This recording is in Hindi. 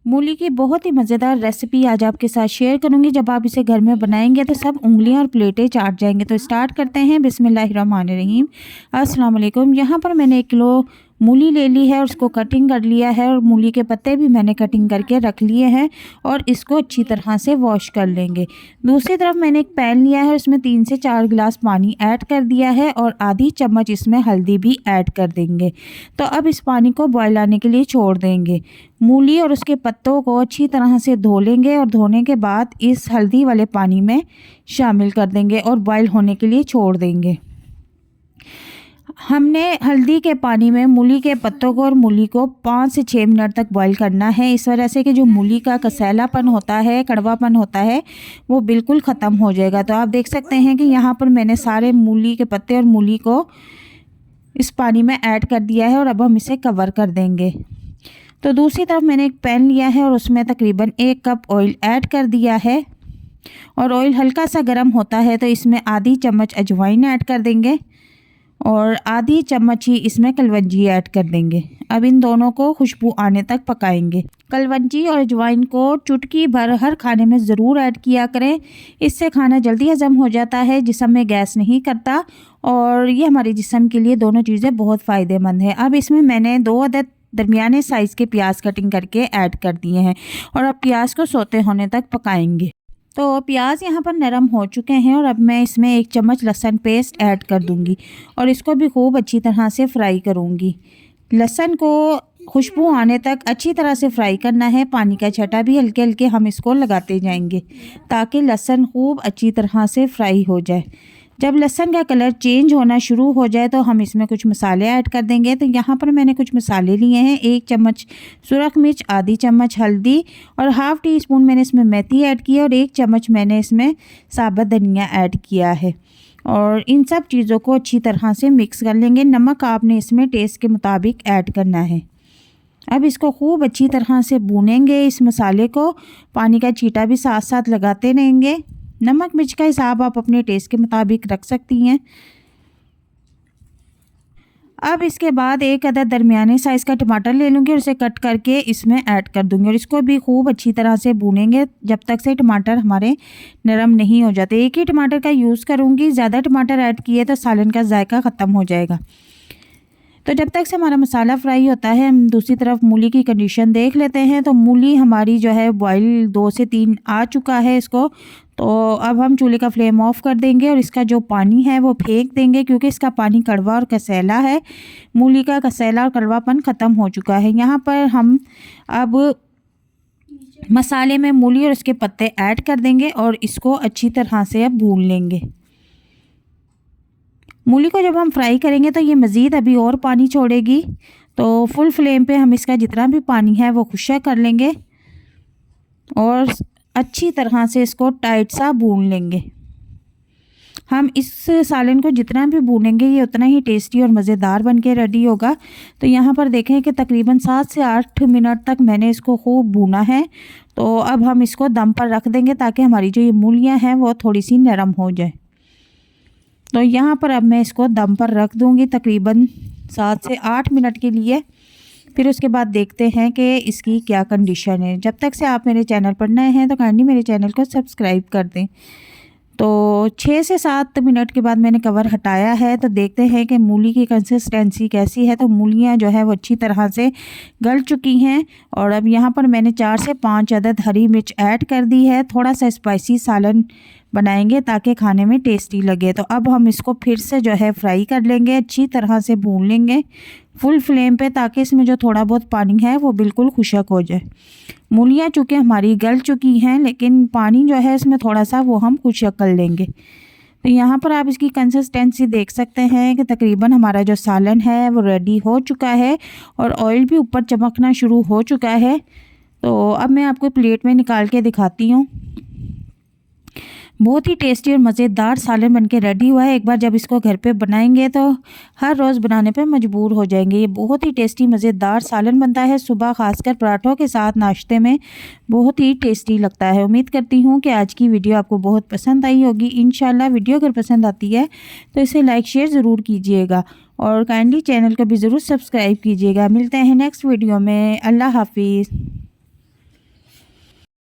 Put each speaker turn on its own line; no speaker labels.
मूली की बहुत ही मज़ेदार रेसिपी आज आपके साथ शेयर करूंगी। जब आप इसे घर में बनाएंगे तो सब उंगलियां और प्लेटें चाट जाएंगे। तो स्टार्ट करते हैं। बिस्मिल्लाहिर्रहमानिर्रहीम। अस्सलाम वालेकुम। यहाँ पर मैंने 1 किलो मूली ले ली है और उसको कटिंग कर लिया है, और मूली के पत्ते भी मैंने कटिंग करके रख लिए हैं और इसको अच्छी तरह से वॉश कर लेंगे। दूसरी तरफ मैंने एक पैन लिया है, उसमें 3 से 4 गिलास पानी ऐड कर दिया है और आधी चम्मच इसमें हल्दी भी ऐड कर देंगे। तो अब इस पानी को बॉयल आने के लिए छोड़ देंगे। मूली और उसके पत्तों को अच्छी तरह से धो लेंगे और धोने के बाद इस हल्दी वाले पानी में शामिल कर देंगे और बॉयल होने के लिए छोड़ देंगे। हमने हल्दी के पानी में मूली के पत्तों को और मूली को 5 से 6 मिनट तक बॉईल करना है। इस वजह से कि जो मूली का कसैलापन होता है, कड़वापन होता है, वो बिल्कुल ख़त्म हो जाएगा। तो आप देख सकते हैं कि यहाँ पर मैंने सारे मूली के पत्ते और मूली को इस पानी में ऐड कर दिया है और अब हम इसे कवर कर देंगे। तो दूसरी तरफ मैंने एक पैन लिया है और उसमें तकरीबन 1 कप ऑयल ऐड कर दिया है, और ऑयल हल्का सा गर्म होता है तो इसमें आधी चम्मच अजवाइन ऐड कर देंगे और आधी चम्मच ही इसमें कलवंजी ऐड कर देंगे। अब इन दोनों को खुशबू आने तक पकाएंगे। कलवंजी और अजवाइन को चुटकी भर हर खाने में ज़रूर ऐड किया करें। इससे खाना जल्दी हजम हो जाता है, जिस्म में गैस नहीं करता, और ये हमारे जिस्म के लिए दोनों चीज़ें बहुत फ़ायदेमंद है। अब इसमें मैंने 2 अदद दरमियाने साइज़ के प्याज कटिंग करके ऐड कर दिए हैं और अब प्याज को सोते होने तक पकाएंगे। तो प्याज यहाँ पर नरम हो चुके हैं और अब मैं इसमें 1 चम्मच लहसुन पेस्ट ऐड कर दूंगी और इसको भी खूब अच्छी तरह से फ्राई करूंगी। लहसुन को खुशबू आने तक अच्छी तरह से फ्राई करना है। पानी का छटा भी हल्के हल्के हम इसको लगाते जाएंगे ताकि लहसुन खूब अच्छी तरह से फ्राई हो जाए। जब लहसुन का कलर चेंज होना शुरू हो जाए तो हम इसमें कुछ मसाले ऐड कर देंगे। तो यहाँ पर मैंने कुछ मसाले लिए हैं। 1 चम्मच सुरख मिर्च, आधी चम्मच हल्दी और हाफ़ टी स्पून मैंने इसमें मेथी ऐड की है और 1 चम्मच मैंने इसमें साबुत धनिया ऐड किया है, और इन सब चीज़ों को अच्छी तरह से मिक्स कर लेंगे। नमक आपने इसमें टेस्ट के मुताबिक ऐड करना है। अब इसको खूब अच्छी तरह से भूनेंगे। इस मसाले को पानी का छींटा भी साथ साथ लगाते रहेंगे। नमक मिर्च का हिसाब आप अपने टेस्ट के मुताबिक रख सकती हैं। अब इसके बाद 1 अदद दरमियाने साइज़ का टमाटर ले लूँगी और इसे कट करके इसमें ऐड कर दूँगी और इसको भी खूब अच्छी तरह से भूनेंगे जब तक से टमाटर हमारे नरम नहीं हो जाते। 1 ही टमाटर का यूज़ करूँगी, ज़्यादा टमाटर ऐड किए तो सालन का जायका ख़त्म हो जाएगा। तो जब तक से हमारा मसाला फ्राई होता है, हम दूसरी तरफ मूली की कंडीशन देख लेते हैं। तो मूली हमारी जो है बॉयल 2 से 3 आ चुका है इसको। तो अब हम चूल्हे का फ्लेम ऑफ कर देंगे और इसका जो पानी है वो फेंक देंगे, क्योंकि इसका पानी कड़वा और कसैला है। मूली का कसैला और कड़वापन ख़त्म हो चुका है। यहाँ पर हम अब मसाले में मूली और उसके पत्ते ऐड कर देंगे और इसको अच्छी तरह से अब भून लेंगे। मूली को जब हम फ्राई करेंगे तो ये मज़ीद अभी और पानी छोड़ेगी, तो फुल फ्लेम पे हम इसका जितना भी पानी है वो खुश्क कर लेंगे और अच्छी तरह से इसको टाइट सा भून लेंगे। हम इस सालन को जितना भी भूनेंगे ये उतना ही टेस्टी और मज़ेदार बन के रेडी होगा। तो यहाँ पर देखें कि तकरीबन 7 से 8 मिनट तक मैंने इसको खूब भूना है। तो अब हम इसको दम पर रख देंगे ताकि हमारी जो ये मूलियाँ हैं वो थोड़ी सी नरम हो जाए। तो यहाँ पर अब मैं इसको दम पर रख दूँगी तकरीबन 7 से 8 मिनट के लिए। फिर उसके बाद देखते हैं कि इसकी क्या कंडीशन है। जब तक से आप मेरे चैनल पर नए हैं तो काइंडली मेरे चैनल को सब्सक्राइब कर दें। तो 6 से 7 मिनट के बाद मैंने कवर हटाया है, तो देखते हैं कि मूली की कंसिस्टेंसी कैसी है। तो मूलियाँ जो है वो अच्छी तरह से गल चुकी हैं और अब यहाँ पर मैंने 4 से 5 अदद हरी मिर्च ऐड कर दी है। थोड़ा सा स्पाइसी सालन बनाएंगे ताकि खाने में टेस्टी लगे। तो अब हम इसको फिर से जो है फ्राई कर लेंगे, अच्छी तरह से भून लेंगे फुल फ्लेम पे, ताकि इसमें जो थोड़ा बहुत पानी है वो बिल्कुल खुश्क हो जाए। मूलियाँ चूँकि हमारी गल चुकी हैं, लेकिन पानी जो है इसमें थोड़ा सा वो हम खुश्क कर लेंगे। तो यहाँ पर आप इसकी कंसिस्टेंसी देख सकते हैं कि तकरीबन हमारा जो सालन है वो रेडी हो चुका है और ऑयल भी ऊपर चमकना शुरू हो चुका है। तो अब मैं आपको प्लेट में निकाल के दिखाती हूँ। बहुत ही टेस्टी और मज़ेदार सालन बनके रेडी हुआ है। एक बार जब इसको घर पे बनाएंगे तो हर रोज़ बनाने पे मजबूर हो जाएंगे। ये बहुत ही टेस्टी मज़ेदार सालन बनता है। सुबह खासकर पराठों के साथ नाश्ते में बहुत ही टेस्टी लगता है। उम्मीद करती हूँ कि आज की वीडियो आपको बहुत पसंद आई होगी। इंशाल्लाह वीडियो अगर पसंद आती है तो इसे लाइक शेयर ज़रूर कीजिएगा और काइंडली चैनल को भी ज़रूर सब्सक्राइब कीजिएगा। मिलते हैं नेक्स्ट वीडियो में। अल्लाह हाफिज़।